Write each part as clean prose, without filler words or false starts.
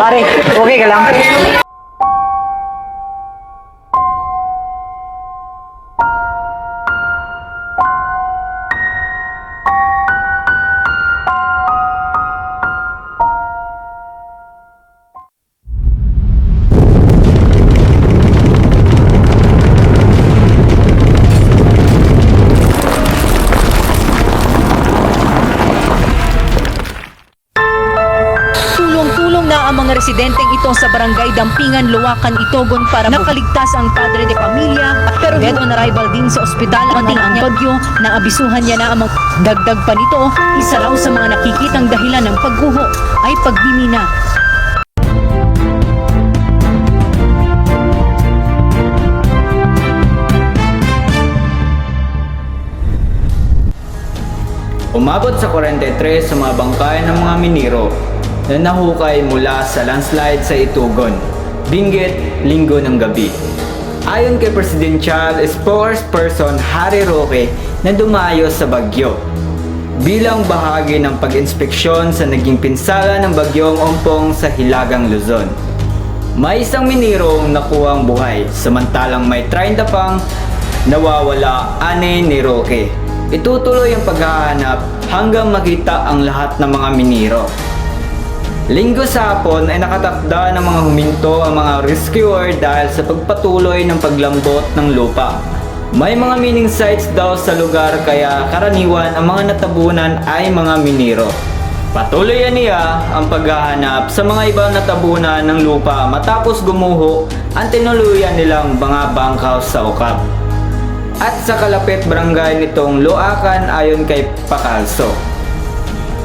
pare. Okay ka lang? Tulong-tulong na ang mga residenteng ito sa barangay Dampingan, Luwakan, Itogon para nakaligtas ang padre de pamilya, pero dead on arrival din sa ospital ang bagyo na abisuhan niya na ang mga dagdag pa nito. Isa raw sa mga nakikitang dahilan ng pagguho ay pagmimina. Umabot sa 43 sa mga bangkay ng mga minero na nahukay mula sa landslide sa Itugon, Benguet, Linggo ng gabi. Ayon kay Presidential Spokesperson Harry Roque na dumayo sa bagyo. Bilang bahagi ng pag-inspeksyon sa naging pinsala ng bagyong Ompong sa Hilagang Luzon. May isang minirong nakuhang buhay, samantalang may 30 pang nawawala, ani ni Roque. Itutuloy ang paghahanap hanggang makita ang lahat ng mga minero. Linggo sa hapon ay nakatakda ng mga huminto ang mga rescuer dahil sa pagpatuloy ng paglambot ng lupa. May mga mining sites daw sa lugar kaya karaniwan ang mga natabunan ay mga minero. Patuloy niya ang paghahanap sa mga ibang natabunan ng lupa matapos gumuho ang tinuluyan nilang mga bunkhouse sa Ukap. At sa kalapit barangay nitong Luakan ayon kay Pacalso.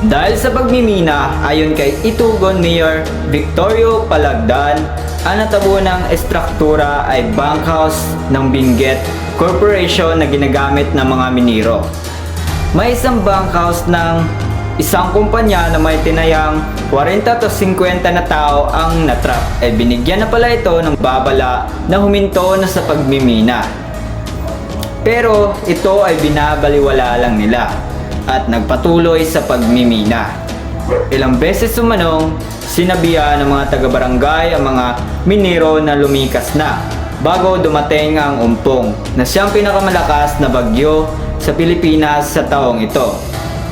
Dahil sa pagmimina, ayon kay Itugon Mayor Victorio Palagdan, ang natabunang estruktura ay bunkhouse ng Benguet Corporation na ginagamit ng mga minero. May isang bunkhouse ng isang kumpanya na may tinayang 40 to 50 na tao ang natrap. Ay binigyan na pala ito ng babala na huminto na sa pagmimina. Pero ito ay binabaliwala lang nila at nagpatuloy sa pagmimina. Ilang beses sumanong, sinabihan ng mga taga-barangay ang mga minero na lumikas na bago dumating ang Ompong na siyang pinakamalakas na bagyo sa Pilipinas sa taong ito.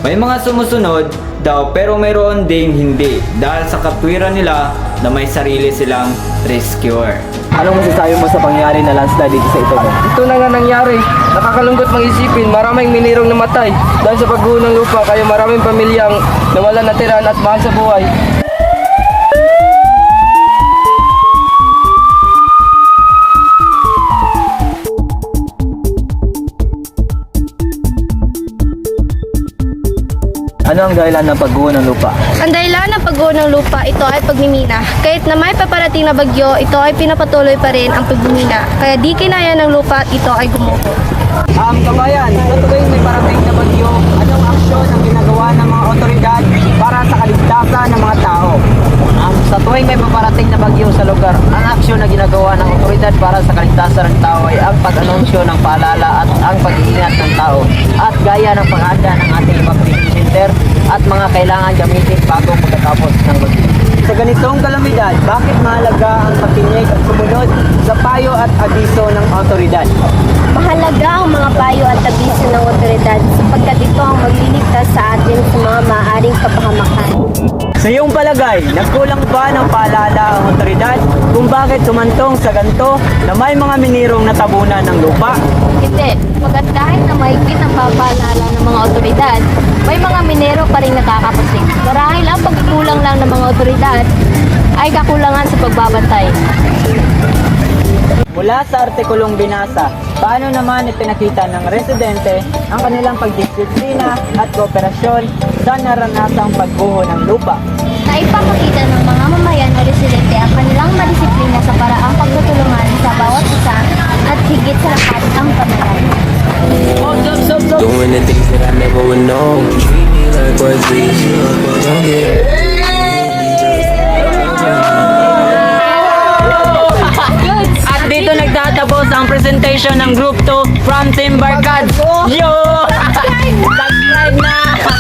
May mga sumusunod daw pero mayroon ding hindi dahil sa katwiran nila na may sarili silang rescuer. Anong masasabi mo sa pangyari na landslide dito sa Itogon? Ito na nga nangyari. Nakakalungkot mag-isipin, maraming minirong namatay dahil sa pagguho ng lupa, kaya maraming pamilyang nawalan ng tirahan at mahal sa buhay. Ano ang dahilan ng pagguho ng lupa? Ang dahilan ng pagguho ng lupa, ito ay pagmimina. Kahit na may paparating na bagyo, ito ay pinapatuloy pa rin ang pagmimina. Kaya di kinaya ng lupa at ito ay gumuho. Kabayan, sa tuwing may parating na bagyo, anong aksyon ang ginagawa ng mga otoridad para sa kaligtasan ng mga tao? Sa tuwing may paparating na bagyo sa lugar, ang aksyon na ginagawa ng otoridad para sa kaligtasan ng tao ay ang pag-anunsyo ng paalala at ang pag-iingat ng tao at gaya ng paghahanda ng ating evacuation center at mga kailangan gamitin bago magkatapos ng bagyo. Sa ganitong kalamidad, bakit mahalaga ang pakinig at sumunod sa payo at abiso ng otoridad? Mahalaga ang mga payo at abiso ng otoridad sapagkat ito ang magliligtas sa atin sa mga maaaring kapahamakan. Sa iyong palagay, nagkulang ba ng paalala ang otoridad kung bakit sumantong sa ganito na may mga minirong natabunan ng lupa? Hindi, pagkat kahit na mahigpit ang papaalala ng mga otoridad, may mga minero pa rin nakakapasing. Marahil ang pagkukulang lang ng mga otoridad ay kakulangan sa pagbabantay. Mula sa artikulong binasa, paano naman ipinakita ng residente ang kanilang pagdisiplina at kooperasyon sa naranasang pagguho ng lupa? Naipapakita ng mga mamayan na residente ang kanilang madisiplina sa paraang pagtutulungan sa bawat isa at higit sa lahat ang pamayan. Doing the things that I never would know. Treat me like what's don't get At dito nagtatapos ang presentation ng Group 2 from Team Barkad. Yo! Subscribe na!